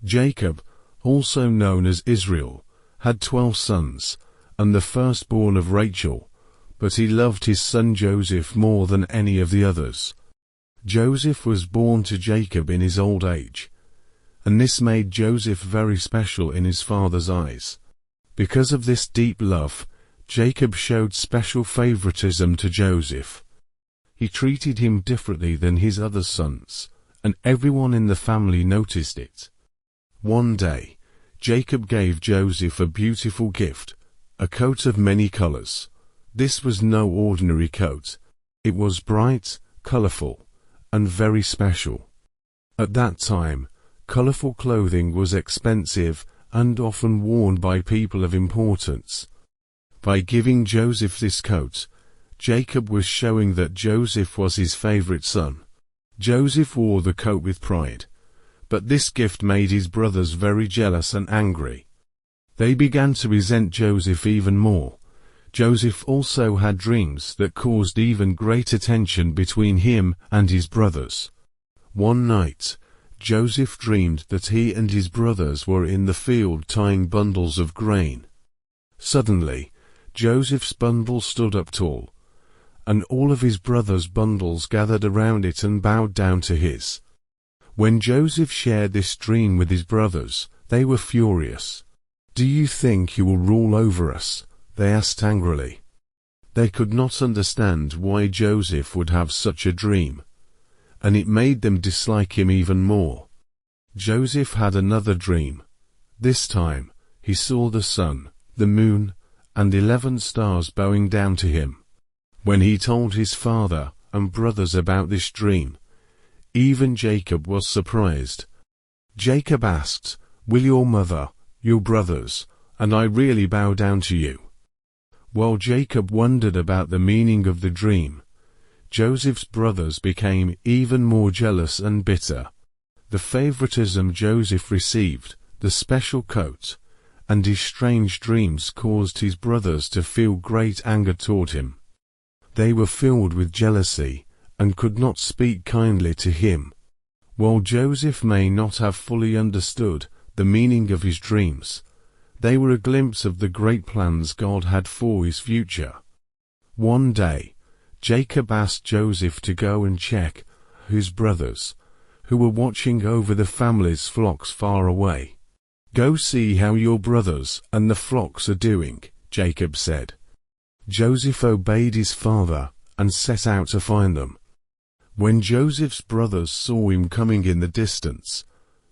Jacob, also known as Israel, had 12 sons, and the firstborn of Rachel, but he loved his son Joseph more than any of the others. Joseph was born to Jacob in his old age, and this made Joseph very special in his father's eyes. Because of this deep love, Jacob showed special favoritism to Joseph. He treated him differently than his other sons, and everyone in the family noticed it. One day, Jacob gave Joseph a beautiful gift, a coat of many colors. This was no ordinary coat. It was bright, colorful, and very special. At that time, colorful clothing was expensive and often worn by people of importance. By giving Joseph this coat, Jacob was showing that Joseph was his favorite son. Joseph wore the coat with pride, but this gift made his brothers very jealous and angry. They began to resent Joseph even more. Joseph also had dreams that caused even greater tension between him and his brothers. One night, Joseph dreamed that he and his brothers were in the field tying bundles of grain. Suddenly, Joseph's bundle stood up tall, and all of his brothers' bundles gathered around it and bowed down to his. When Joseph shared this dream with his brothers, they were furious. "Do you think you will rule over us?" they asked angrily. They could not understand why Joseph would have such a dream, and it made them dislike him even more. Joseph had another dream. This time, he saw the sun, the moon, and 11 stars bowing down to him. When he told his father and brothers about this dream, even Jacob was surprised. Jacob asked, "Will your mother, your brothers, and I really bow down to you?" While Jacob wondered about the meaning of the dream, Joseph's brothers became even more jealous and bitter. The favoritism Joseph received, the special coat, and his strange dreams caused his brothers to feel great anger toward him. They were filled with jealousy and could not speak kindly to him. While Joseph may not have fully understood the meaning of his dreams, they were a glimpse of the great plans God had for his future. One day, Jacob asked Joseph to go and check his brothers, who were watching over the family's flocks far away. "Go see how your brothers and the flocks are doing," Jacob said. Joseph obeyed his father and set out to find them. When Joseph's brothers saw him coming in the distance,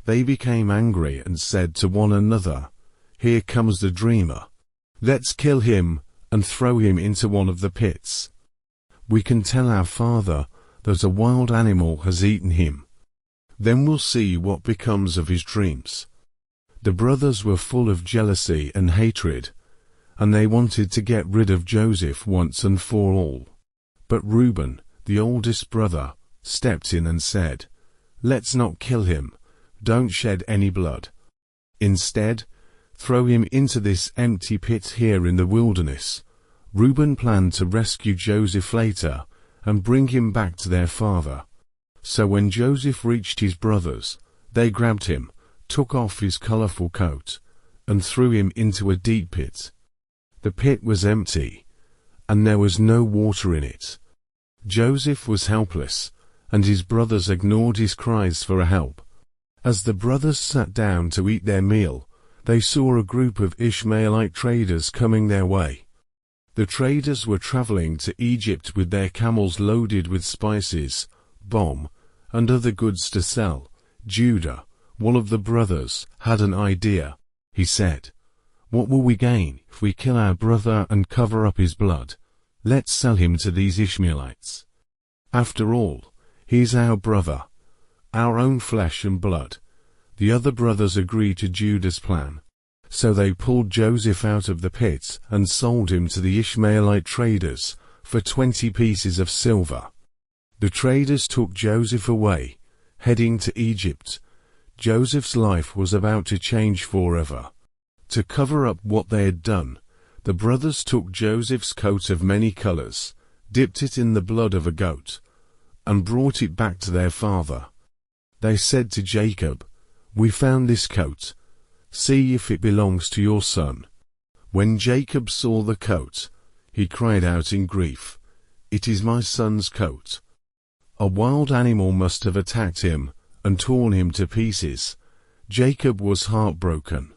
they became angry and said to one another, "Here comes the dreamer. Let's kill him and throw him into one of the pits. We can tell our father that a wild animal has eaten him. Then we'll see what becomes of his dreams." The brothers were full of jealousy and hatred, and they wanted to get rid of Joseph once and for all. But Reuben, the oldest brother, stepped in and said, "Let's not kill him. Don't shed any blood. Instead, throw him into this empty pit here in the wilderness." Reuben planned to rescue Joseph later and bring him back to their father. So when Joseph reached his brothers, they grabbed him, took off his colorful coat, and threw him into a deep pit. The pit was empty, and there was no water in it. Joseph was helpless, and his brothers ignored his cries for help. As the brothers sat down to eat their meal, they saw a group of Ishmaelite traders coming their way. The traders were traveling to Egypt with their camels loaded with spices, balm, and other goods to sell. Judah, one of the brothers, had an idea. He said, "What will we gain if we kill our brother and cover up his blood? Let's sell him to these Ishmaelites. After all, he's our brother, our own flesh and blood." The other brothers agreed to Judah's plan. So they pulled Joseph out of the pit and sold him to the Ishmaelite traders for 20 pieces of silver. The traders took Joseph away, heading to Egypt. Joseph's life was about to change forever. To cover up what they had done, the brothers took Joseph's coat of many colors, dipped it in the blood of a goat, and brought it back to their father. They said to Jacob, "We found this coat. See if it belongs to your son." When Jacob saw the coat, he cried out in grief, "It is my son's coat." A wild animal must have attacked him and torn him to pieces. Jacob was heartbroken.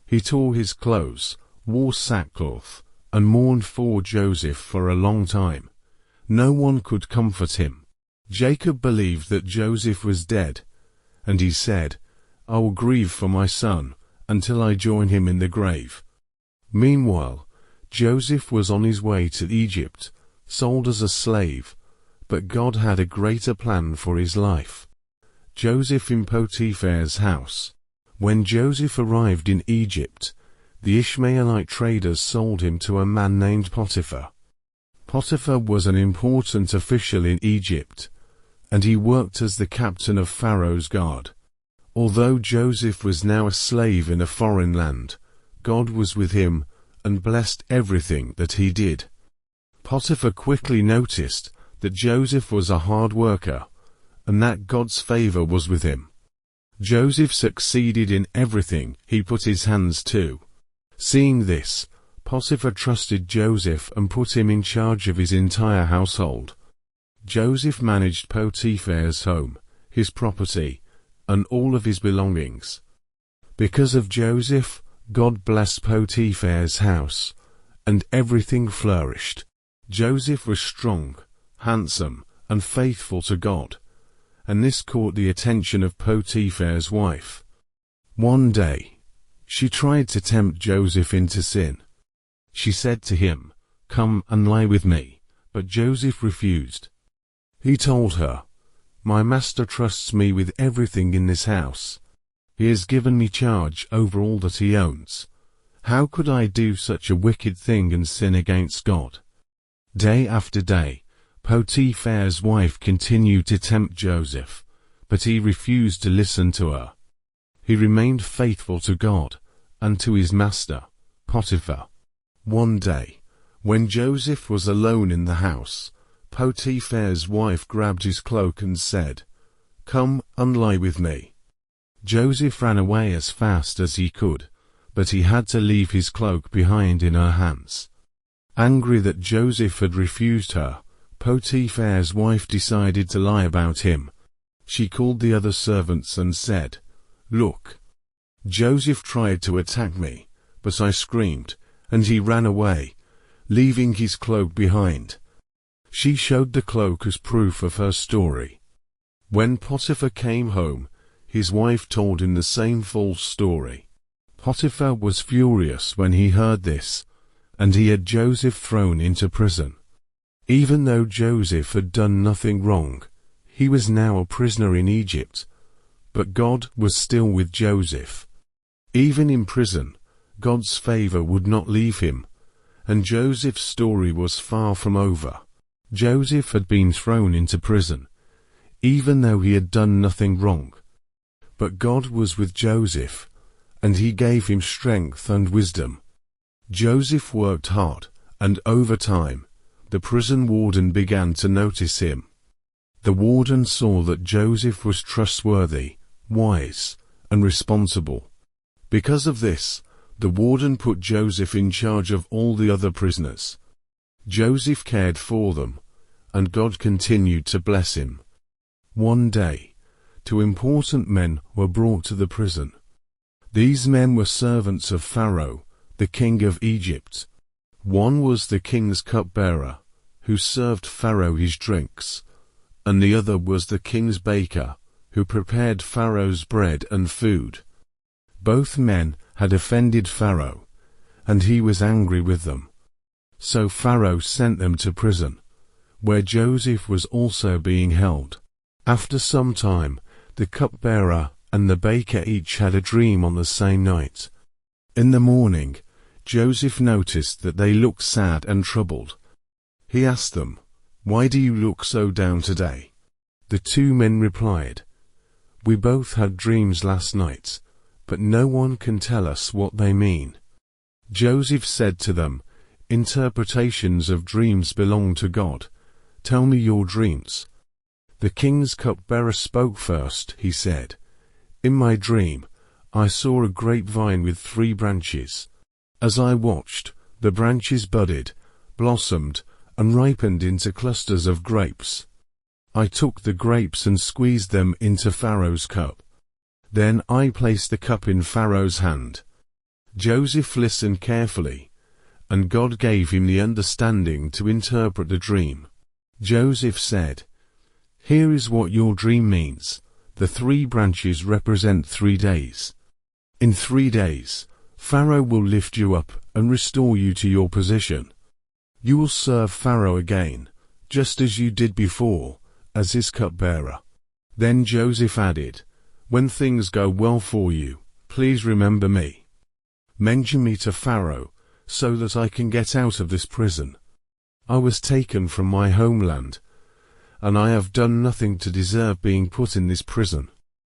He tore his clothes, wore sackcloth, and mourned for Joseph for a long time. No one could comfort him. Jacob believed that Joseph was dead, and he said, "I will grieve for my son until I join him in the grave." Meanwhile, Joseph was on his way to Egypt, sold as a slave, but God had a greater plan for his life. Joseph in Potiphar's house. When Joseph arrived in Egypt, the Ishmaelite traders sold him to a man named Potiphar. Potiphar was an important official in Egypt, and he worked as the captain of Pharaoh's guard. Although Joseph was now a slave in a foreign land, God was with him and blessed everything that he did. Potiphar quickly noticed that Joseph was a hard worker, and that God's favor was with him. Joseph succeeded in everything he put his hands to. Seeing this, Potiphar trusted Joseph and put him in charge of his entire household. Joseph managed Potiphar's home, his property, and all of his belongings. Because of Joseph, God blessed Potiphar's house, and everything flourished. Joseph was strong, handsome, and faithful to God, and this caught the attention of Potiphar's wife. One day, she tried to tempt Joseph into sin. She said to him, "Come and lie with me," but Joseph refused. He told her, "My master trusts me with everything in this house. He has given me charge over all that he owns. How could I do such a wicked thing and sin against God?" Day after day, Potiphar's wife continued to tempt Joseph, but he refused to listen to her. He remained faithful to God and to his master, Potiphar. One day, when Joseph was alone in the house, Potiphar's wife grabbed his cloak and said, "Come and lie with me." Joseph ran away as fast as he could, but he had to leave his cloak behind in her hands. Angry that Joseph had refused her, Potiphar's wife decided to lie about him. She called the other servants and said, "Look, Joseph tried to attack me, but I screamed, and he ran away, leaving his cloak behind." She showed the cloak as proof of her story. When Potiphar came home, his wife told him the same false story. Potiphar was furious when he heard this, and he had Joseph thrown into prison. Even though Joseph had done nothing wrong, he was now a prisoner in Egypt, but God was still with Joseph. Even in prison, God's favor would not leave him, and Joseph's story was far from over. Joseph had been thrown into prison, even though he had done nothing wrong. But God was with Joseph, and he gave him strength and wisdom. Joseph worked hard, and over time, the prison warden began to notice him. The warden saw that Joseph was trustworthy, wise, and responsible. Because of this, the warden put Joseph in charge of all the other prisoners. Joseph cared for them, and God continued to bless him. One day, 2 important men were brought to the prison. These men were servants of Pharaoh, the king of Egypt. One was the king's cupbearer, who served Pharaoh his drinks, and the other was the king's baker, who prepared Pharaoh's bread and food. Both men had offended Pharaoh, and he was angry with them. So Pharaoh sent them to prison, where Joseph was also being held. After some time, the cupbearer and the baker each had a dream on the same night. In the morning, Joseph noticed that they looked sad and troubled. He asked them, "Why do you look so down today?" The 2 men replied, "We both had dreams last night, but no one can tell us what they mean." Joseph said to them, "Interpretations of dreams belong to God. Tell me your dreams." The king's cupbearer spoke first. He said, In my dream, I saw a grapevine with 3 branches. As I watched, the branches budded, blossomed, and ripened into clusters of grapes. I took the grapes and squeezed them into Pharaoh's cup. Then I placed the cup in Pharaoh's hand. Joseph listened carefully, and God gave him the understanding to interpret the dream. Joseph said, "Here is what your dream means. The 3 branches represent 3 days. In 3 days, Pharaoh will lift you up and restore you to your position. You will serve Pharaoh again, just as you did before, as his cupbearer." Then Joseph added, "When things go well for you, please remember me. Mention me to Pharaoh, so that I can get out of this prison. I was taken from my homeland, and I have done nothing to deserve being put in this prison."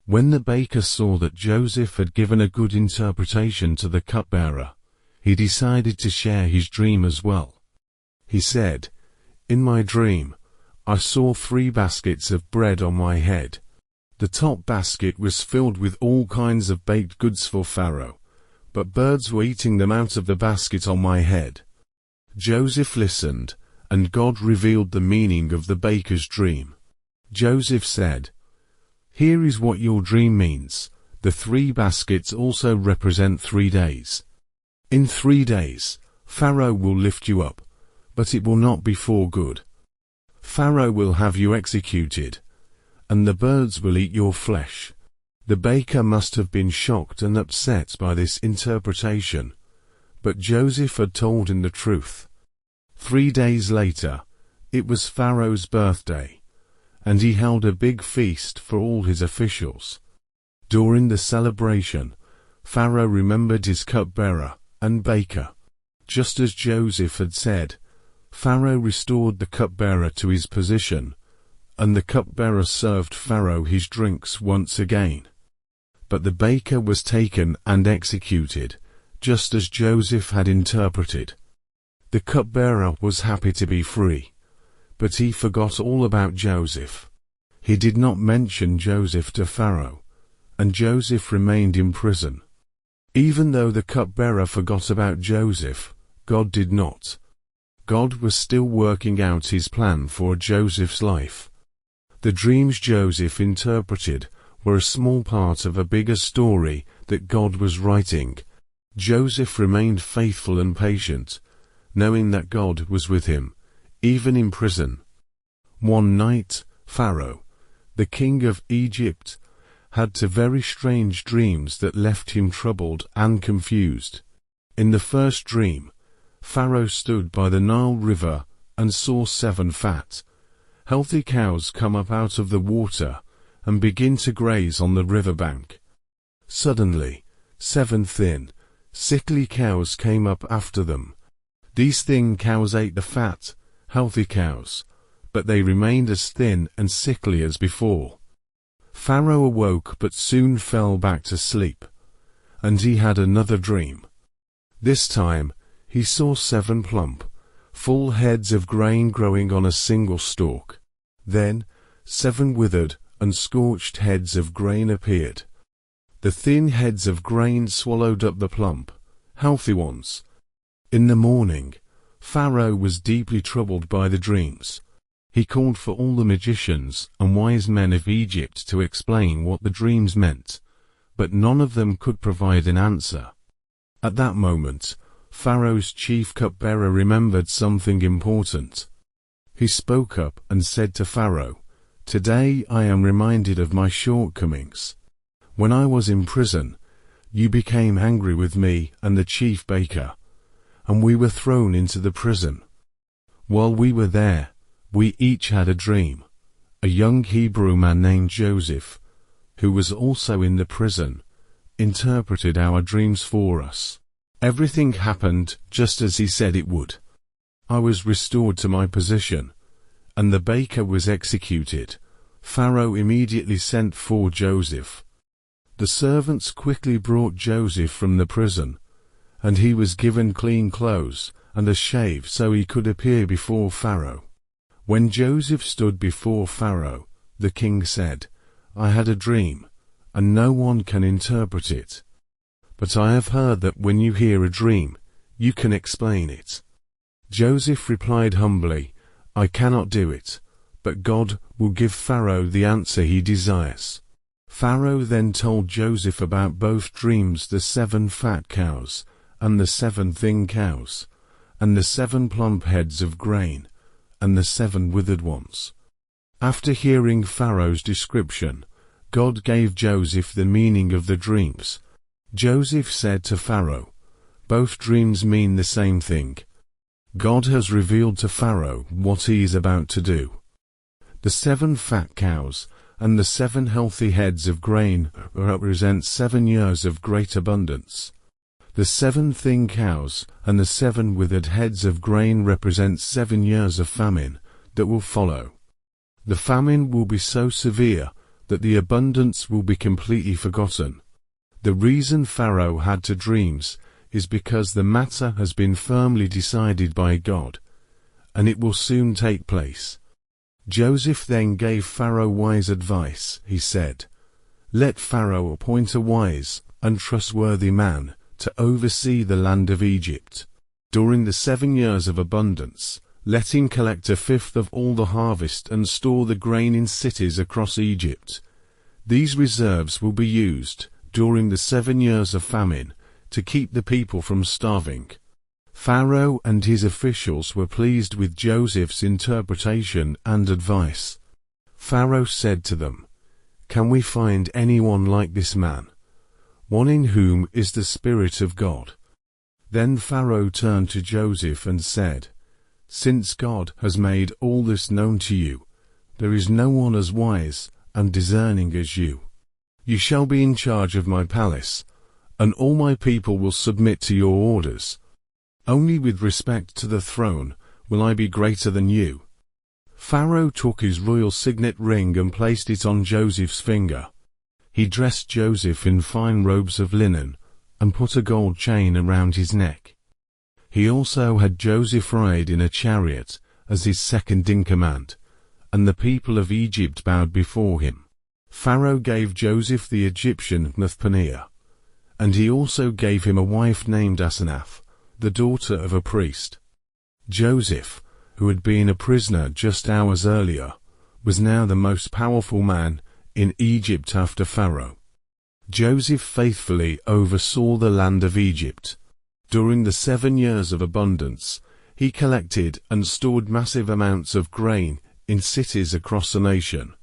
When the baker saw that Joseph had given a good interpretation to the cupbearer, he decided to share his dream as well. He said, "In my dream, I saw 3 baskets of bread on my head. The top basket was filled with all kinds of baked goods for Pharaoh, but birds were eating them out of the basket on my head." Joseph listened, and God revealed the meaning of the baker's dream. Joseph said, "Here is what your dream means. The 3 baskets also represent 3 days. In 3 days, Pharaoh will lift you up, but it will not be for good. Pharaoh will have you executed, and the birds will eat your flesh." The baker must have been shocked and upset by this interpretation, but Joseph had told him the truth. 3 days later, it was Pharaoh's birthday, and he held a big feast for all his officials. During the celebration, Pharaoh remembered his cupbearer and baker. Just as Joseph had said, Pharaoh restored the cupbearer to his position, and the cupbearer served Pharaoh his drinks once again. But the baker was taken and executed, just as Joseph had interpreted. The cupbearer was happy to be free, but he forgot all about Joseph. He did not mention Joseph to Pharaoh, and Joseph remained in prison. Even though the cupbearer forgot about Joseph, God did not. God was still working out his plan for Joseph's life. The dreams Joseph interpreted were a small part of a bigger story that God was writing. Joseph remained faithful and patient, knowing that God was with him, even in prison. One night, Pharaoh, the king of Egypt, had 2 very strange dreams that left him troubled and confused. In the first dream, Pharaoh stood by the Nile River and saw 7 fat, healthy cows come up out of the water and begin to graze on the riverbank. Suddenly, 7 thin, sickly cows came up after them. These thin cows ate the fat, healthy cows, but they remained as thin and sickly as before. Pharaoh awoke but soon fell back to sleep, and he had another dream. This time, he saw 7 plump, full heads of grain growing on a single stalk. Then, 7 withered and scorched heads of grain appeared. The thin heads of grain swallowed up the plump, healthy ones. In the morning, Pharaoh was deeply troubled by the dreams. He called for all the magicians and wise men of Egypt to explain what the dreams meant, but none of them could provide an answer. At that moment, Pharaoh's chief cupbearer remembered something important. He spoke up and said to Pharaoh, "Today I am reminded of my shortcomings. When I was in prison, you became angry with me and the chief baker, and we were thrown into the prison. While we were there, we each had a dream. A young Hebrew man named Joseph, who was also in the prison, interpreted our dreams for us. Everything happened just as he said it would. I was restored to my position, and the baker was executed. Pharaoh immediately sent for Joseph. The servants quickly brought Joseph from the prison, and he was given clean clothes and a shave so he could appear before Pharaoh. When Joseph stood before Pharaoh, the king said, "I had a dream, and no one can interpret it. But I have heard that when you hear a dream, you can explain it. Joseph replied humbly, I cannot do it, but God will give Pharaoh the answer he desires. Pharaoh then told Joseph about both dreams, the 7 fat cows, and the 7 thin cows, and the 7 plump heads of grain, and the 7 withered ones. After hearing Pharaoh's description, God gave Joseph the meaning of the dreams. Joseph said to Pharaoh, both dreams mean the same thing. God has revealed to Pharaoh what he is about to do. The 7 fat cows and the 7 healthy heads of grain represent 7 years of great abundance. The 7 thin cows and the 7 withered heads of grain represent 7 years of famine that will follow. The famine will be so severe that the abundance will be completely forgotten. The reason Pharaoh had 2 dreams is because the matter has been firmly decided by God, and it will soon take place. Joseph then gave Pharaoh wise advice. He said, let Pharaoh appoint a wise and trustworthy man to oversee the land of Egypt. During the 7 years of abundance, let him collect 1/5 of all the harvest and store the grain in cities across Egypt. These reserves will be used during the 7 years of famine to keep the people from starving. Pharaoh and his officials were pleased with Joseph's interpretation and advice. Pharaoh said to them, can we find anyone like this man, one in whom is the Spirit of God? Then Pharaoh turned to Joseph and said, since God has made all this known to you, there is no one as wise and discerning as you. You shall be in charge of my palace, and all my people will submit to your orders. Only with respect to the throne will I be greater than you. Pharaoh took his royal signet ring and placed it on Joseph's finger. He dressed Joseph in fine robes of linen and put a gold chain around his neck. He also had Joseph ride in a chariot as his second in command, and the people of Egypt bowed before him. Pharaoh gave Joseph the Egyptian Paneah, and he also gave him a wife named Asenath, the daughter of a priest. Joseph, who had been a prisoner just hours earlier, was now the most powerful man in Egypt after Pharaoh. Joseph faithfully oversaw the land of Egypt. During the 7 years of abundance, he collected and stored massive amounts of grain in cities across the nation.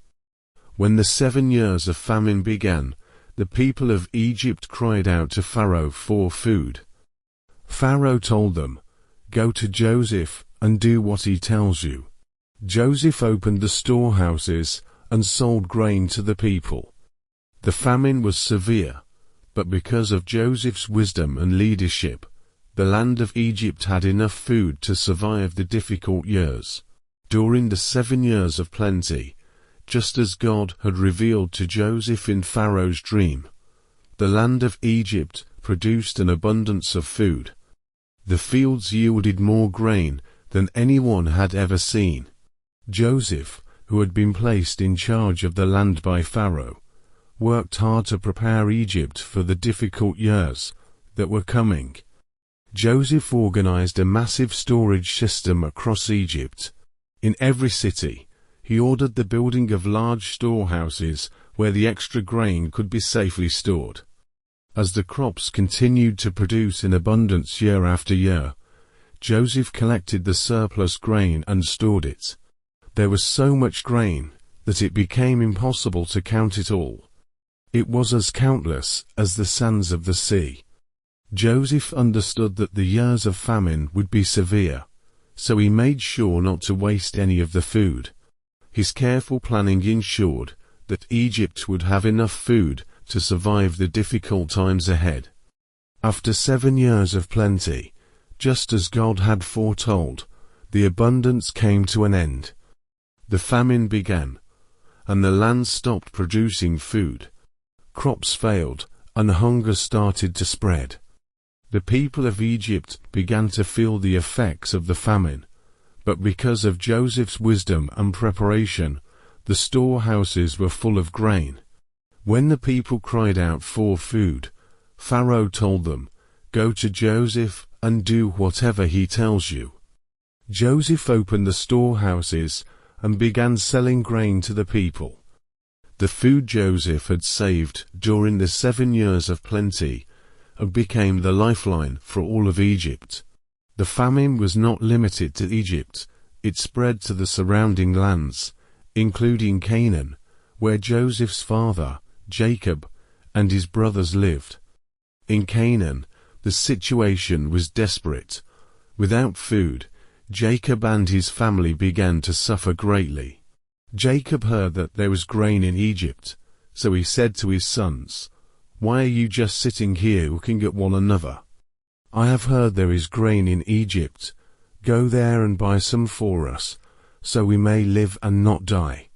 When the 7 years of famine began, the people of Egypt cried out to Pharaoh for food. Pharaoh told them, go to Joseph and do what he tells you. Joseph opened the storehouses and sold grain to the people. The famine was severe, but because of Joseph's wisdom and leadership, the land of Egypt had enough food to survive the difficult years. During the 7 years of plenty, just as God had revealed to Joseph in Pharaoh's dream, the land of Egypt produced an abundance of food. The fields yielded more grain than anyone had ever seen. Joseph, who had been placed in charge of the land by Pharaoh, worked hard to prepare Egypt for the difficult years that were coming. Joseph organized a massive storage system across Egypt. In every city, he ordered the building of large storehouses where the extra grain could be safely stored. As the crops continued to produce in abundance year after year, Joseph collected the surplus grain and stored it. There was so much grain that it became impossible to count it all. It was as countless as the sands of the sea. Joseph understood that the years of famine would be severe, so he made sure not to waste any of the food. His careful planning ensured that Egypt would have enough food to survive the difficult times ahead. After 7 years of plenty, just as God had foretold, the abundance came to an end. The famine began, and the land stopped producing food. Crops failed, and hunger started to spread. The people of Egypt began to feel the effects of the famine, but because of Joseph's wisdom and preparation, the storehouses were full of grain. When the people cried out for food, Pharaoh told them, "Go to Joseph and do whatever he tells you." Joseph opened the storehouses and began selling grain to the people. The food Joseph had saved during the 7 years of plenty became the lifeline for all of Egypt. The famine was not limited to Egypt, it spread to the surrounding lands, including Canaan, where Joseph's father, Jacob, and his brothers lived. In Canaan, the situation was desperate. Without food, Jacob and his family began to suffer greatly. Jacob heard that there was grain in Egypt, so he said to his sons, "Why are you just sitting here looking at one another? I have heard there is grain in Egypt. Go there and buy some for us, so we may live and not die."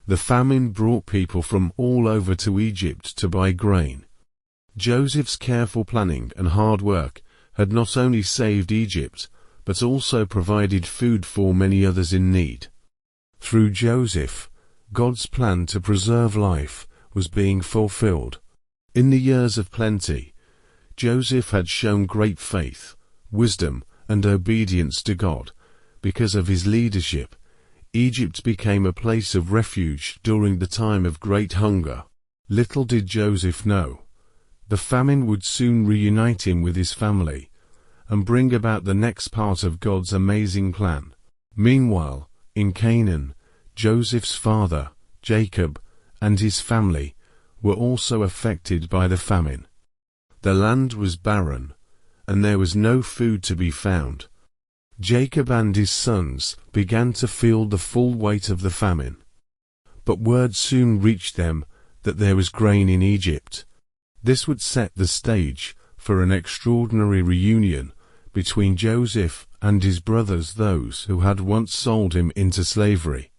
The famine brought people from all over to Egypt to buy grain. Joseph's careful planning and hard work had not only saved Egypt, but also provided food for many others in need. Through Joseph, God's plan to preserve life was being fulfilled. In the years of plenty, Joseph had shown great faith, wisdom, and obedience to God. Because of his leadership, Egypt became a place of refuge during the time of great hunger. Little did Joseph know, the famine would soon reunite him with his family and bring about the next part of God's amazing plan. Meanwhile, in Canaan, Joseph's father, Jacob, and his family were also affected by the famine. The land was barren, and there was no food to be found. Jacob and his sons began to feel the full weight of the famine. But word soon reached them that there was grain in Egypt. This would set the stage for an extraordinary reunion between Joseph and his brothers, those who had once sold him into slavery.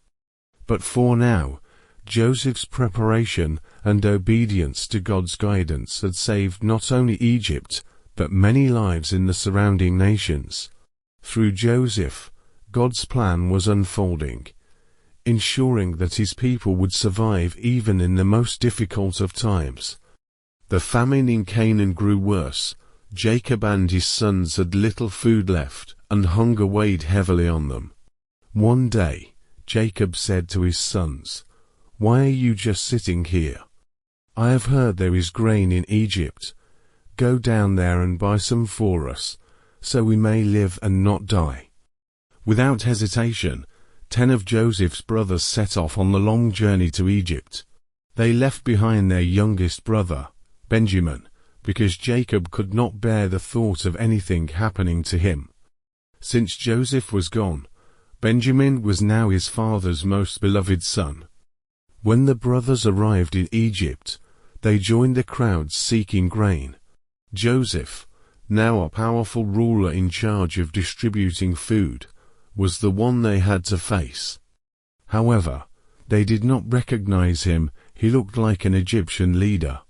But for now, Joseph's preparation and obedience to God's guidance had saved not only Egypt, but many lives in the surrounding nations. Through Joseph, God's plan was unfolding, ensuring that his people would survive even in the most difficult of times. The famine in Canaan grew worse. Jacob and his sons had little food left, and hunger weighed heavily on them. One day, Jacob said to his sons, "Why are you just sitting here? I have heard there is grain in Egypt. Go down there and buy some for us, so we may live and not die." Without hesitation, 10 of Joseph's brothers set off on the long journey to Egypt. They left behind their youngest brother, Benjamin, because Jacob could not bear the thought of anything happening to him. Since Joseph was gone, Benjamin was now his father's most beloved son. When the brothers arrived in Egypt, they joined the crowds seeking grain. Joseph, now a powerful ruler in charge of distributing food, was the one they had to face. However, they did not recognize him. He looked like an Egyptian leader,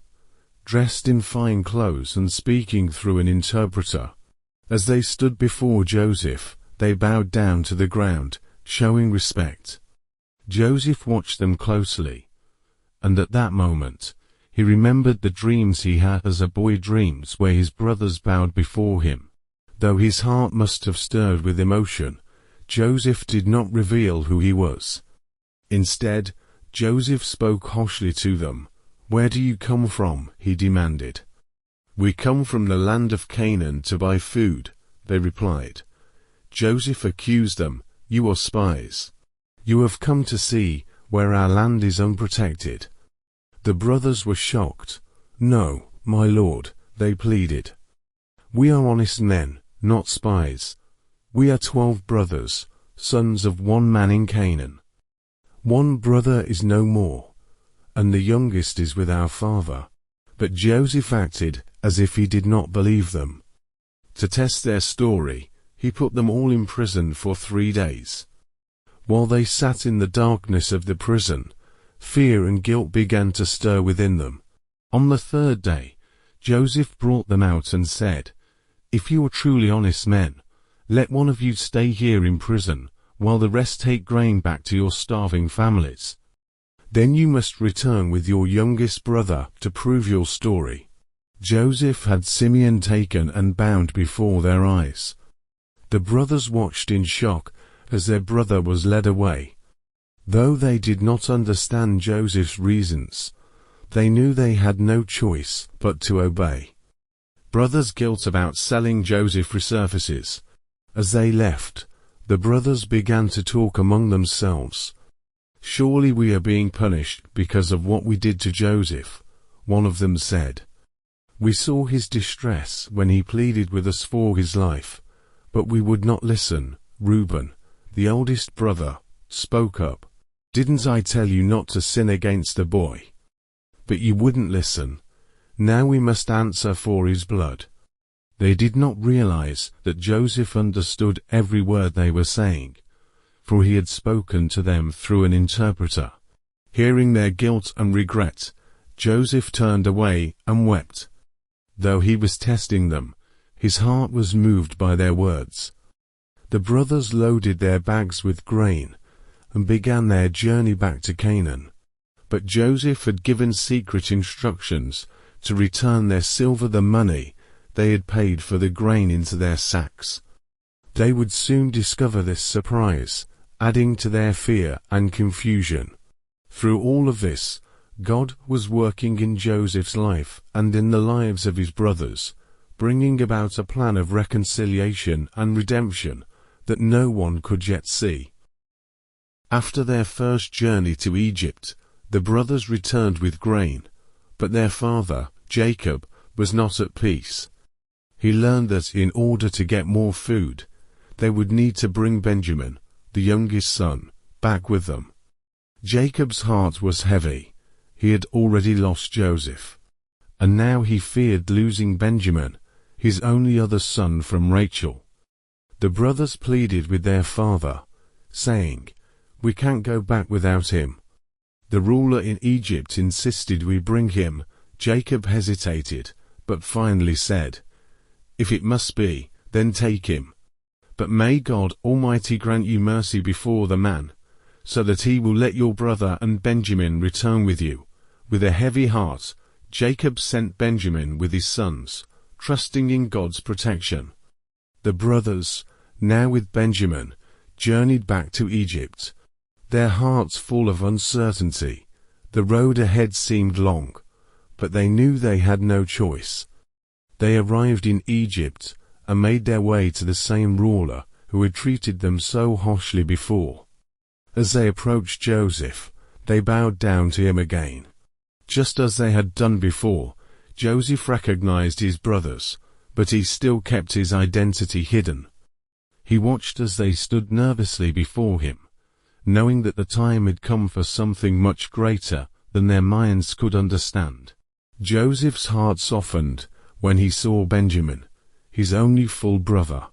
dressed in fine clothes and speaking through an interpreter. As they stood before Joseph, they bowed down to the ground, showing respect. Joseph watched them closely, and at that moment, he remembered the dreams he had as a boy, dreams where his brothers bowed before him. Though his heart must have stirred with emotion, Joseph did not reveal who he was. Instead, Joseph spoke harshly to them. "Where do you come from?" he demanded. "We come from the land of Canaan to buy food," they replied. Joseph accused them. "You are spies. You have come to see where our land is unprotected." The brothers were shocked. "No, my lord," they pleaded. "We are honest men, not spies. We are 12 brothers, sons of one man in Canaan. One brother is no more, and the youngest is with our father." But Joseph acted as if he did not believe them. To test their story, he put them all in prison for 3 days. While they sat in the darkness of the prison, fear and guilt began to stir within them. On the 3rd day, Joseph brought them out and said, "If you are truly honest men, let one of you stay here in prison, while the rest take grain back to your starving families." Then you must return with your youngest brother to prove your story." Joseph had Simeon taken and bound before their eyes. The brothers watched in shock as their brother was led away. Though they did not understand Joseph's reasons, they knew they had no choice but to obey. Brothers' guilt about selling Joseph resurfaces. As they left, the brothers began to talk among themselves. "Surely we are being punished because of what we did to Joseph," one of them said. "We saw his distress when he pleaded with us for his life, but we would not listen." Reuben, the oldest brother, spoke up. "Didn't I tell you not to sin against the boy? But you wouldn't listen. Now we must answer for his blood." They did not realize that Joseph understood every word they were saying, for he had spoken to them through an interpreter. Hearing their guilt and regret, Joseph turned away and wept. Though he was testing them, his heart was moved by their words. The brothers loaded their bags with grain and began their journey back to Canaan. But Joseph had given secret instructions to return their silver, the money they had paid for the grain, into their sacks. They would soon discover this surprise, adding to their fear and confusion. Through all of this, God was working in Joseph's life and in the lives of his brothers, bringing about a plan of reconciliation and redemption that no one could yet see. After their first journey to Egypt, the brothers returned with grain, but their father, Jacob, was not at peace. He learned that in order to get more food, they would need to bring Benjamin, the youngest son, back with them. Jacob's heart was heavy. He had already lost Joseph, and now he feared losing Benjamin, his only other son from Rachel. The brothers pleaded with their father, saying, "We can't go back without him." The ruler in Egypt insisted we bring him. Jacob hesitated, but finally said, "If it must be, then take him. But may God Almighty grant you mercy before the man, so that he will let your brother and Benjamin return with you." With a heavy heart, Jacob sent Benjamin with his sons, trusting in God's protection. The brothers, now with Benjamin, journeyed back to Egypt, their hearts full of uncertainty. The road ahead seemed long, but they knew they had no choice. They arrived in Egypt and made their way to the same ruler who had treated them so harshly before. As they approached Joseph, they bowed down to him again. Just as they had done before, Joseph recognized his brothers, but he still kept his identity hidden. He watched as they stood nervously before him, knowing that the time had come for something much greater than their minds could understand. Joseph's heart softened when he saw Benjamin, his only full brother.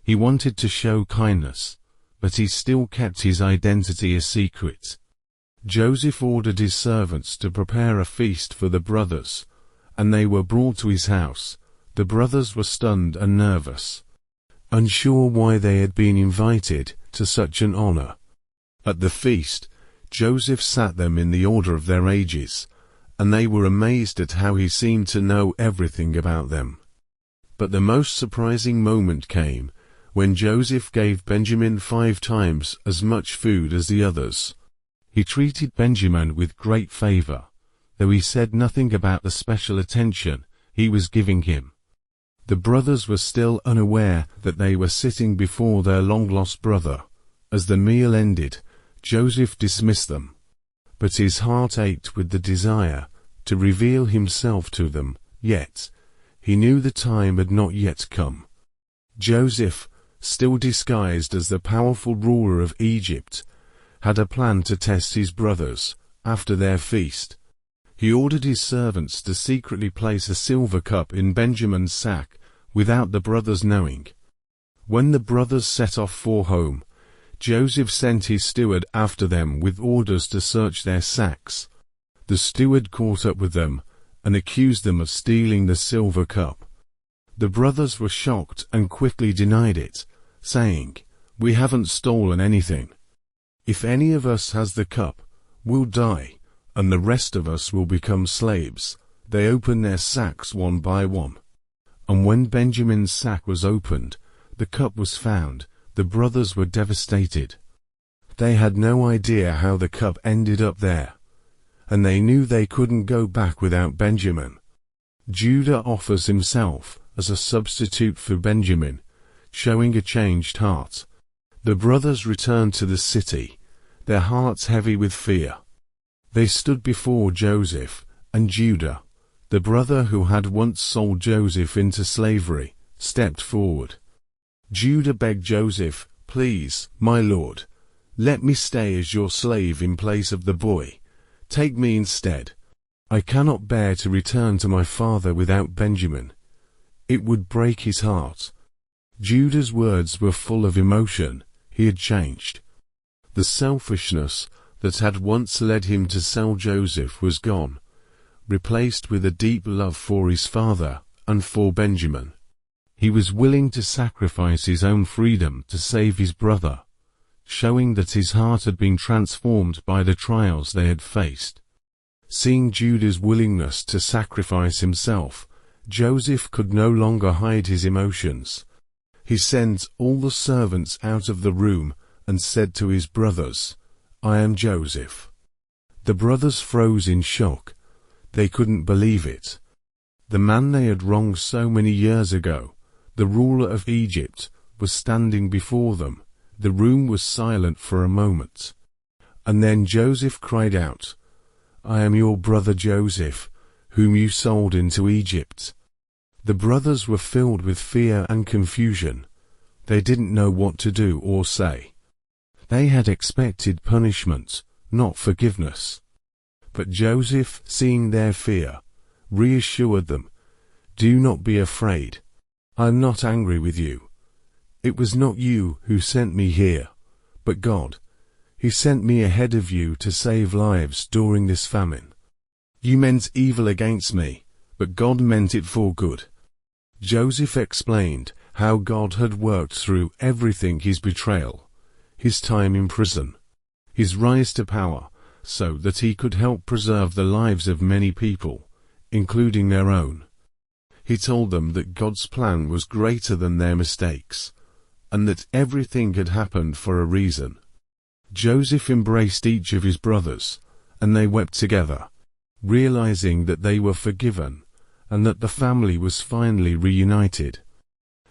He wanted to show kindness, but he still kept his identity a secret. Joseph ordered his servants to prepare a feast for the brothers, and they were brought to his house. The brothers were stunned and nervous, unsure why they had been invited to such an honor. At the feast, Joseph sat them in the order of their ages, and they were amazed at how he seemed to know everything about them. But the most surprising moment came when Joseph gave Benjamin 5 times as much food as the others. He treated Benjamin with great favor, though he said nothing about the special attention he was giving him. The brothers were still unaware that they were sitting before their long-lost brother. As the meal ended, Joseph dismissed them, but his heart ached with the desire to reveal himself to them, yet he knew the time had not yet come. Joseph, still disguised as the powerful ruler of Egypt, had a plan to test his brothers. After their feast, he ordered his servants to secretly place a silver cup in Benjamin's sack without the brothers knowing. When the brothers set off for home, Joseph sent his steward after them with orders to search their sacks. The steward caught up with them and accused them of stealing the silver cup. The brothers were shocked and quickly denied it, saying, "We haven't stolen anything. If any of us has the cup, will die, and the rest of us will become slaves." They opened their sacks one by one. And when Benjamin's sack was opened, the cup was found. The brothers were devastated. They had no idea how the cup ended up there, and they knew they couldn't go back without Benjamin. Judah offers himself as a substitute for Benjamin, showing a changed heart. The brothers returned to the city, their hearts heavy with fear. They stood before Joseph, and Judah, the brother who had once sold Joseph into slavery, stepped forward. Judah begged Joseph, "Please, my lord, let me stay as your slave in place of the boy. Take me instead. I cannot bear to return to my father without Benjamin. It would break his heart." Judah's words were full of emotion. He had changed. The selfishness that had once led him to sell Joseph was gone, replaced with a deep love for his father and for Benjamin. He was willing to sacrifice his own freedom to save his brother, showing that his heart had been transformed by the trials they had faced. Seeing Judah's willingness to sacrifice himself, Joseph could no longer hide his emotions. He sent all the servants out of the room and said to his brothers, "I am Joseph." The brothers froze in shock. They couldn't believe it. The man they had wronged so many years ago, the ruler of Egypt, was standing before them. The room was silent for a moment. And then Joseph cried out, "I am your brother Joseph, whom you sold into Egypt." The brothers were filled with fear and confusion. They didn't know what to do or say. They had expected punishment, not forgiveness. But Joseph, seeing their fear, reassured them, "Do not be afraid. I am not angry with you. It was not you who sent me here, but God. He sent me ahead of you to save lives during this famine. You meant evil against me, but God meant it for good." Joseph explained how God had worked through everything: his betrayal, his time in prison, his rise to power, so that he could help preserve the lives of many people, including their own. He told them that God's plan was greater than their mistakes, and that everything had happened for a reason. Joseph embraced each of his brothers, and they wept together, realizing that they were forgiven, and that the family was finally reunited.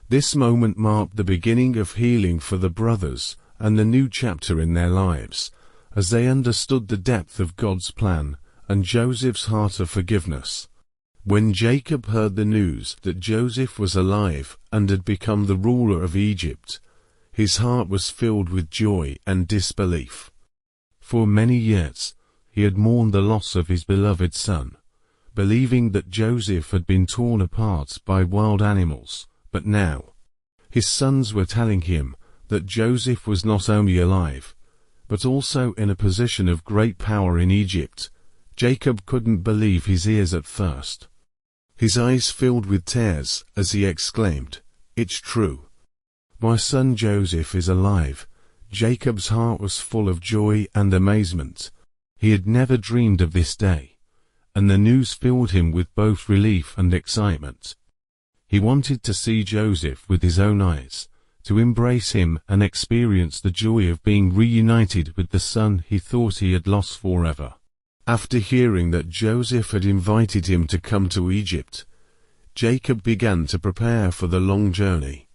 This moment marked the beginning of healing for the brothers and the new chapter in their lives, as they understood the depth of God's plan and Joseph's heart of forgiveness. When Jacob heard the news that Joseph was alive and had become the ruler of Egypt, his heart was filled with joy and disbelief. For many years, he had mourned the loss of his beloved son, believing that Joseph had been torn apart by wild animals, but now, his sons were telling him that Joseph was not only alive, but also in a position of great power in Egypt. Jacob couldn't believe his ears at first. His eyes filled with tears as he exclaimed, "It's true. My son Joseph is alive." Jacob's heart was full of joy and amazement. He had never dreamed of this day, and the news filled him with both relief and excitement. He wanted to see Joseph with his own eyes, to embrace him and experience the joy of being reunited with the son he thought he had lost forever. After hearing that Joseph had invited him to come to Egypt, Jacob began to prepare for the long journey.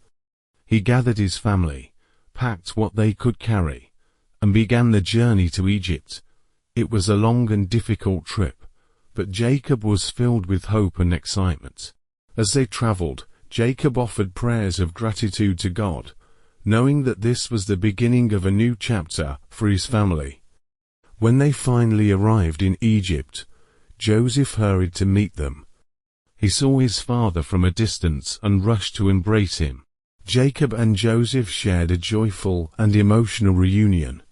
He gathered his family, packed what they could carry, and began the journey to Egypt. It was a long and difficult trip, but Jacob was filled with hope and excitement. As they traveled, Jacob offered prayers of gratitude to God, knowing that this was the beginning of a new chapter for his family. When they finally arrived in Egypt, Joseph hurried to meet them. He saw his father from a distance and rushed to embrace him. Jacob and Joseph shared a joyful and emotional reunion.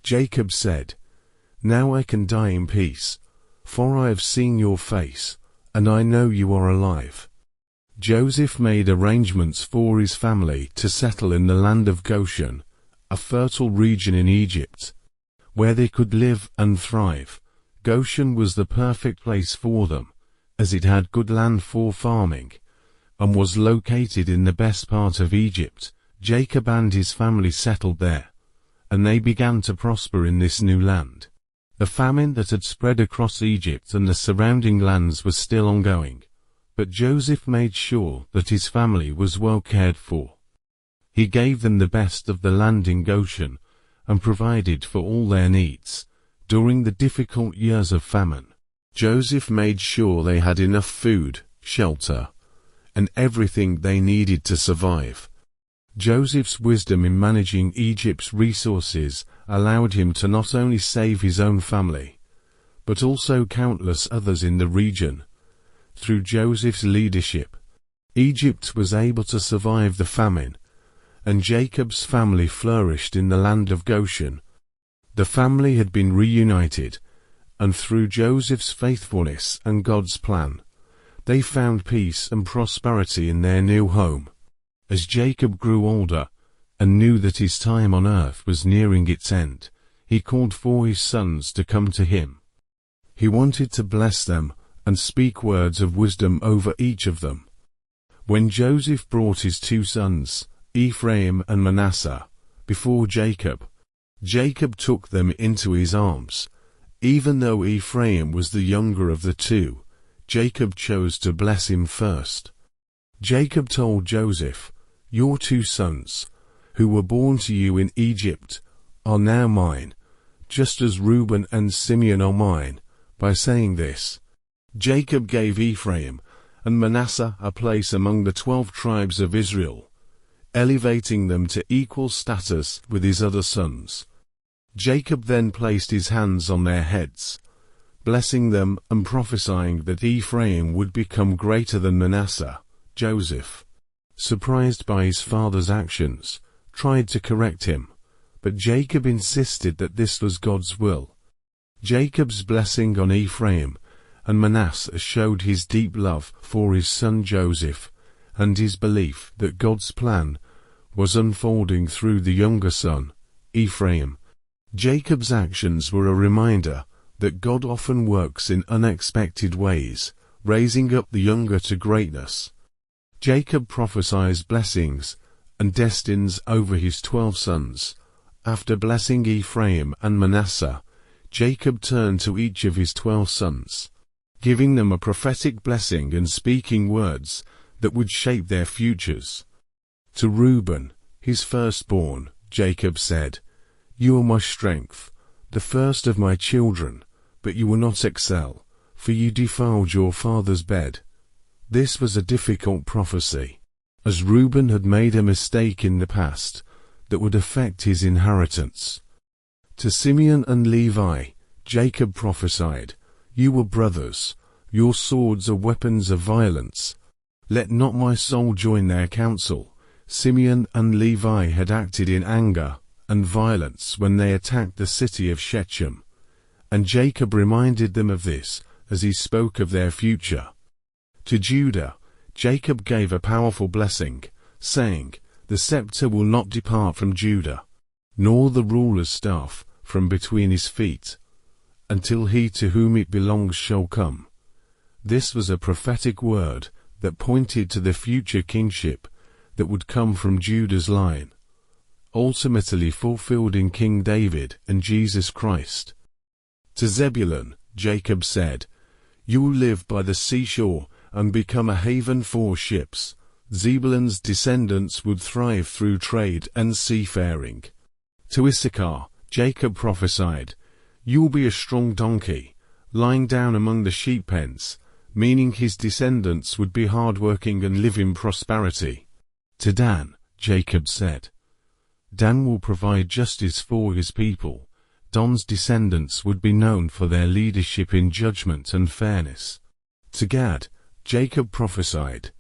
Jacob said, "Now I can die in peace, for I have seen your face, and I know you are alive." Joseph made arrangements for his family to settle in the land of Goshen, a fertile region in Egypt. where they could live and thrive. Goshen was the perfect place for them, as it had good land for farming, and was located in the best part of Egypt. Jacob and his family settled there, and they began to prosper in this new land. The famine that had spread across Egypt and the surrounding lands was still ongoing, but Joseph made sure that his family was well cared for. He gave them the best of the land in Goshen and provided for all their needs. During the difficult years of famine, Joseph made sure they had enough food, shelter, and everything they needed to survive. Joseph's wisdom in managing Egypt's resources allowed him to not only save his own family, but also countless others in the region. Through Joseph's leadership, Egypt was able to survive the famine, and Jacob's family flourished in the land of Goshen. The family had been reunited, and through Joseph's faithfulness and God's plan, they found peace and prosperity in their new home. As Jacob grew older and knew that his time on earth was nearing its end, he called for his sons to come to him. He wanted to bless them and speak words of wisdom over each of them. When Joseph brought his two sons, Ephraim and Manasseh, before Jacob, Jacob took them into his arms. Even though Ephraim was the younger of the two, Jacob chose to bless him first. Jacob told Joseph, "Your two sons, who were born to you in Egypt, are now mine, just as Reuben and Simeon are mine." By saying this, Jacob gave Ephraim and Manasseh a place among the 12 tribes of Israel, elevating them to equal status with his other sons. Jacob then placed his hands on their heads, blessing them and prophesying that Ephraim would become greater than Manasseh. Joseph, surprised by his father's actions, tried to correct him, but Jacob insisted that this was God's will. Jacob's blessing on Ephraim and Manasseh showed his deep love for his son Joseph and his belief that God's plan was unfolding through the younger son, Ephraim. Jacob's actions were a reminder that God often works in unexpected ways, raising up the younger to greatness. Jacob prophesies blessings and destines over his 12 sons. After blessing Ephraim and Manasseh, Jacob turned to each of his 12 sons, giving them a prophetic blessing and speaking words that would shape their futures. To Reuben, his firstborn, Jacob said, "You are my strength, the first of my children, but you will not excel, for you defiled your father's bed." This was a difficult prophecy, as Reuben had made a mistake in the past that would affect his inheritance. To Simeon and Levi, Jacob prophesied, "You were brothers, your swords are weapons of violence. Let not my soul join their counsel." Simeon and Levi had acted in anger and violence when they attacked the city of Shechem, and Jacob reminded them of this as he spoke of their future. To Judah, Jacob gave a powerful blessing, saying, "The scepter will not depart from Judah, nor the ruler's staff from between his feet, until he to whom it belongs shall come." This was a prophetic word that pointed to the future kingship that would come from Judah's line, ultimately fulfilled in King David and Jesus Christ. To Zebulun, Jacob said, "You will live by the seashore and become a haven for ships." Zebulun's descendants would thrive through trade and seafaring. To Issachar, Jacob prophesied, "You will be a strong donkey, lying down among the sheep pens," meaning his descendants would be hard-working and live in prosperity. To Dan, Jacob said, "Dan will provide justice for his people." Dan's descendants would be known for their leadership in judgment and fairness. To Gad, Jacob prophesied,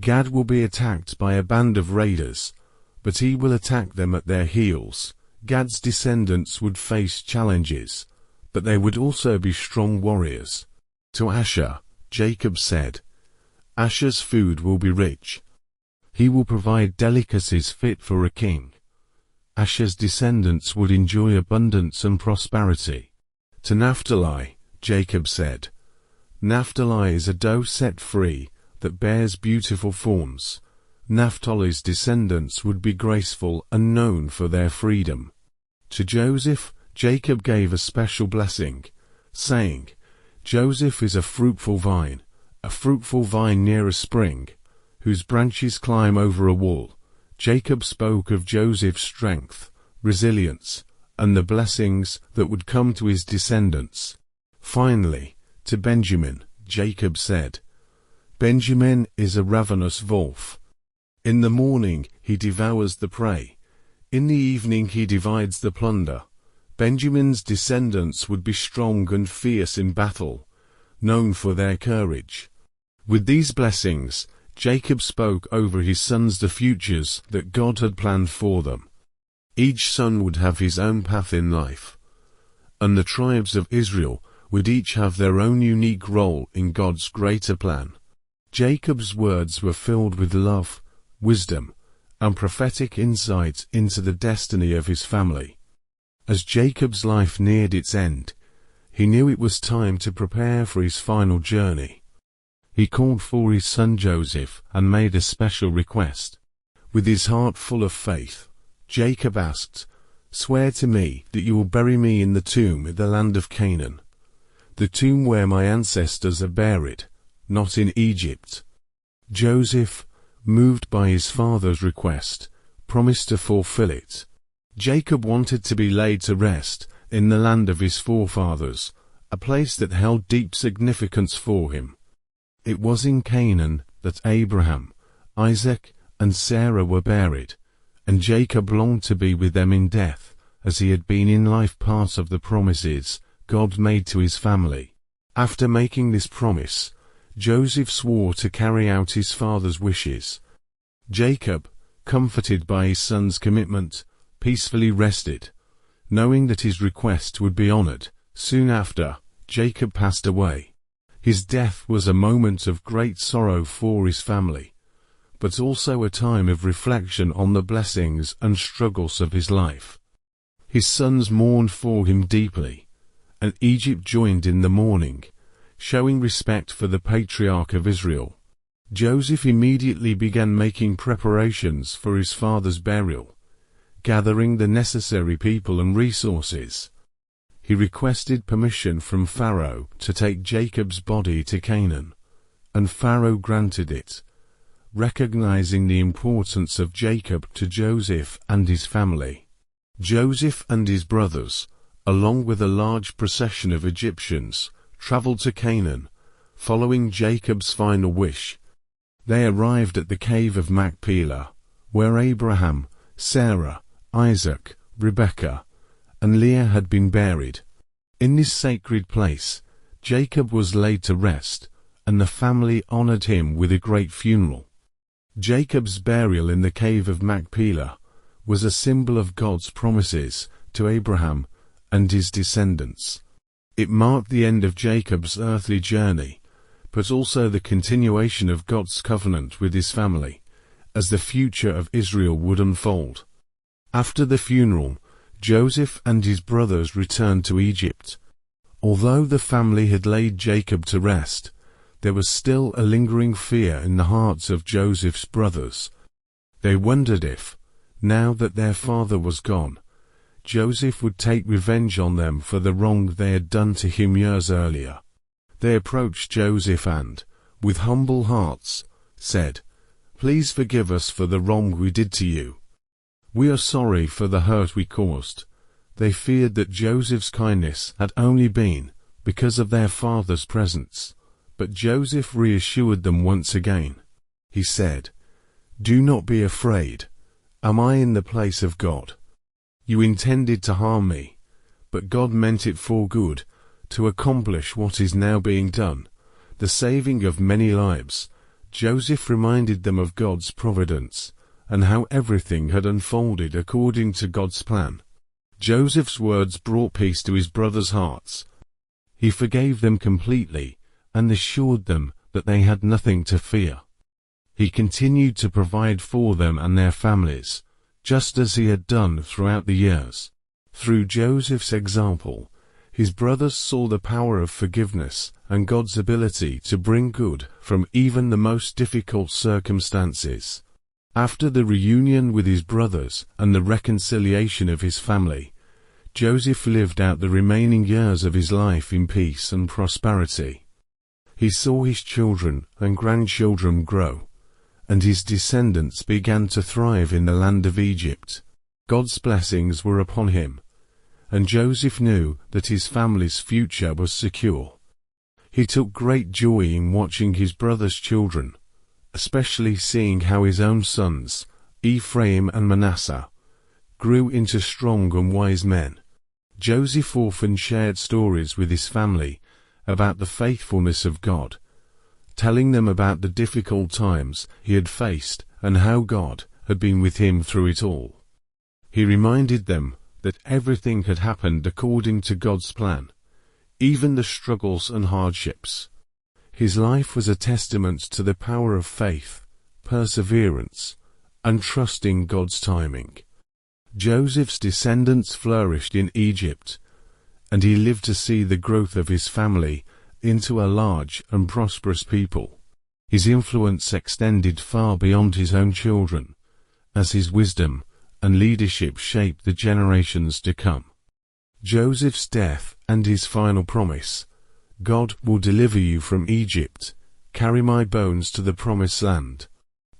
"Gad will be attacked by a band of raiders, but he will attack them at their heels." Gad's descendants would face challenges, but they would also be strong warriors. To Asher, Jacob said, "Asher's food will be rich. He will provide delicacies fit for a king." Asher's descendants would enjoy abundance and prosperity. To Naphtali, Jacob said, "Naphtali is a doe set free that bears beautiful forms." Naphtali's descendants would be graceful and known for their freedom. To Joseph, Jacob gave a special blessing, saying, "Joseph is a fruitful vine near a spring, whose branches climb over a wall." Jacob spoke of Joseph's strength, resilience, and the blessings that would come to his descendants. Finally, to Benjamin, Jacob said, "Benjamin is a ravenous wolf. In the morning he devours the prey. In the evening he divides the plunder." Benjamin's descendants would be strong and fierce in battle, known for their courage. With these blessings, Jacob spoke over his sons the futures that God had planned for them. Each son would have his own path in life, and the tribes of Israel would each have their own unique role in God's greater plan. Jacob's words were filled with love, wisdom, and prophetic insight into the destiny of his family. As Jacob's life neared its end, he knew it was time to prepare for his final journey. He called for his son Joseph and made a special request. With his heart full of faith, Jacob asked, "Swear to me that you will bury me in the tomb in the land of Canaan, the tomb where my ancestors are buried, not in Egypt." Joseph, moved by his father's request, promised to fulfill it. Jacob wanted to be laid to rest in the land of his forefathers, a place that held deep significance for him. It was in Canaan that Abraham, Isaac, and Sarah were buried, and Jacob longed to be with them in death, as he had been in life part of the promises God made to his family. After making this promise, Joseph swore to carry out his father's wishes. Jacob, comforted by his son's commitment, peacefully rested, knowing that his request would be honored. Soon after, Jacob passed away. His death was a moment of great sorrow for his family, but also a time of reflection on the blessings and struggles of his life. His sons mourned for him deeply, and Egypt joined in the mourning, showing respect for the patriarch of Israel. Joseph immediately began making preparations for his father's burial, gathering the necessary people and resources. He requested permission from Pharaoh to take Jacob's body to Canaan, and Pharaoh granted it, recognizing the importance of Jacob to Joseph and his family. Joseph and his brothers, along with a large procession of Egyptians, traveled to Canaan, following Jacob's final wish. They arrived at the cave of Machpelah, where Abraham, Sarah, Isaac, Rebekah, and Leah had been buried. In this sacred place, Jacob was laid to rest, and the family honored him with a great funeral. Jacob's burial in the cave of Machpelah was a symbol of God's promises to Abraham and his descendants. It marked the end of Jacob's earthly journey, but also the continuation of God's covenant with his family, as the future of Israel would unfold. After the funeral, Joseph and his brothers returned to Egypt. Although the family had laid Jacob to rest, there was still a lingering fear in the hearts of Joseph's brothers. They wondered if, now that their father was gone, Joseph would take revenge on them for the wrong they had done to him years earlier. They approached Joseph and, with humble hearts, said, "Please forgive us for the wrong we did to you. We are sorry for the hurt we caused." They feared that Joseph's kindness had only been because of their father's presence, but Joseph reassured them once again. He said, "Do not be afraid. Am I in the place of God? You intended to harm me, but God meant it for good, to accomplish what is now being done, the saving of many lives." Joseph reminded them of God's providence, and how everything had unfolded according to God's plan. Joseph's words brought peace to his brothers' hearts. He forgave them completely, and assured them that they had nothing to fear. He continued to provide for them and their families, just as he had done throughout the years. Through Joseph's example, his brothers saw the power of forgiveness and God's ability to bring good from even the most difficult circumstances. After the reunion with his brothers and the reconciliation of his family, Joseph lived out the remaining years of his life in peace and prosperity. He saw his children and grandchildren grow, and his descendants began to thrive in the land of Egypt. God's blessings were upon him, and Joseph knew that his family's future was secure. He took great joy in watching his brothers' children, especially seeing how his own sons, Ephraim and Manasseh, grew into strong and wise men. Joseph often shared stories with his family about the faithfulness of God, telling them about the difficult times he had faced and how God had been with him through it all. He reminded them that everything had happened according to God's plan, even the struggles and hardships. His life was a testament to the power of faith, perseverance, and trusting God's timing. Joseph's descendants flourished in Egypt, and he lived to see the growth of his family into a large and prosperous people. His influence extended far beyond his own children, as his wisdom and leadership shaped the generations to come. Joseph's death and his final promise, "God will deliver you from Egypt, carry my bones to the promised land."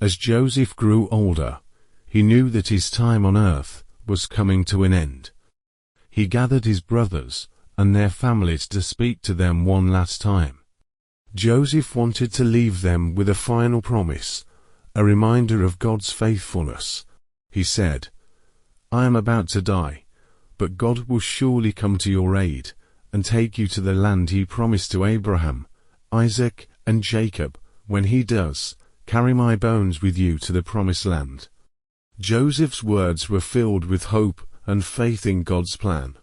As Joseph grew older, he knew that his time on earth was coming to an end. He gathered his brothers and their families to speak to them one last time. Joseph wanted to leave them with a final promise, a reminder of God's faithfulness. He said, "I am about to die, but God will surely come to your aid and take you to the land he promised to Abraham, Isaac, and Jacob. When he does, carry my bones with you to the promised land." Joseph's words were filled with hope and faith in God's plan.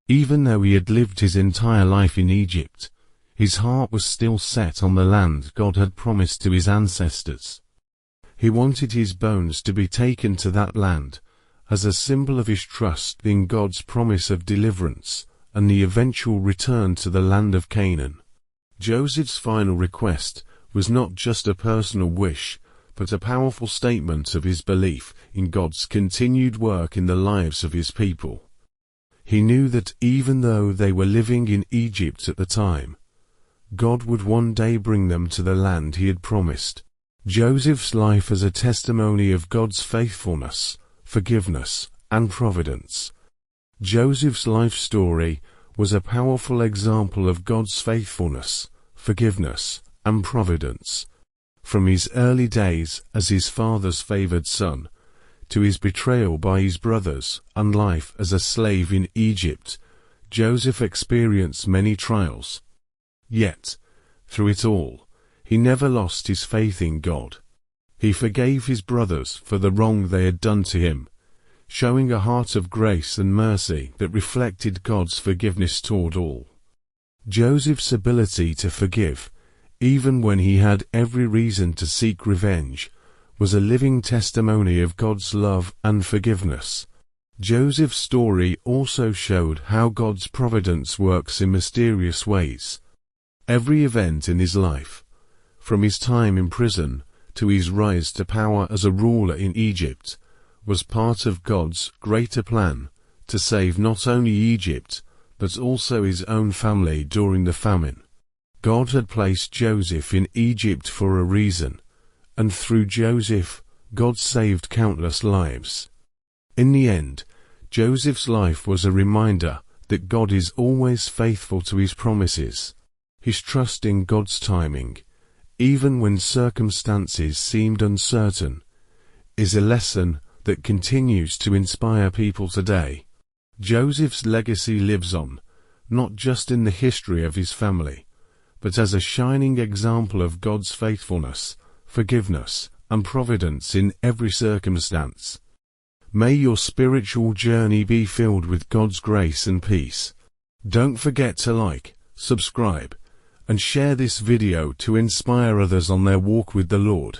Even though he had lived his entire life in Egypt, his heart was still set on the land God had promised to his ancestors. He wanted his bones to be taken to that land as a symbol of his trust in God's promise of deliverance and the eventual return to the land of Canaan. Joseph's final request was not just a personal wish, but a powerful statement of his belief in God's continued work in the lives of his people. He knew that even though they were living in Egypt at the time, God would one day bring them to the land he had promised. Joseph's life as a testimony of God's faithfulness, forgiveness, and providence. Joseph's life story was a powerful example of God's faithfulness, forgiveness, and providence. From his early days as his father's favored son, to his betrayal by his brothers and life as a slave in Egypt, Joseph experienced many trials. Yet, through it all, he never lost his faith in God. He forgave his brothers for the wrong they had done to him, showing a heart of grace and mercy that reflected God's forgiveness toward all. Joseph's ability to forgive, even when he had every reason to seek revenge, was a living testimony of God's love and forgiveness. Joseph's story also showed how God's providence works in mysterious ways. Every event in his life, from his time in prison to his rise to power as a ruler in Egypt, was part of God's greater plan to save not only Egypt, but also his own family during the famine. God had placed Joseph in Egypt for a reason, and through Joseph, God saved countless lives. In the end, Joseph's life was a reminder that God is always faithful to his promises. His trust in God's timing, even when circumstances seemed uncertain, is a lesson that continues to inspire people today. Joseph's legacy lives on, not just in the history of his family, but as a shining example of God's faithfulness, forgiveness, and providence in every circumstance. May your spiritual journey be filled with God's grace and peace. Don't forget to like, subscribe, and share this video to inspire others on their walk with the Lord.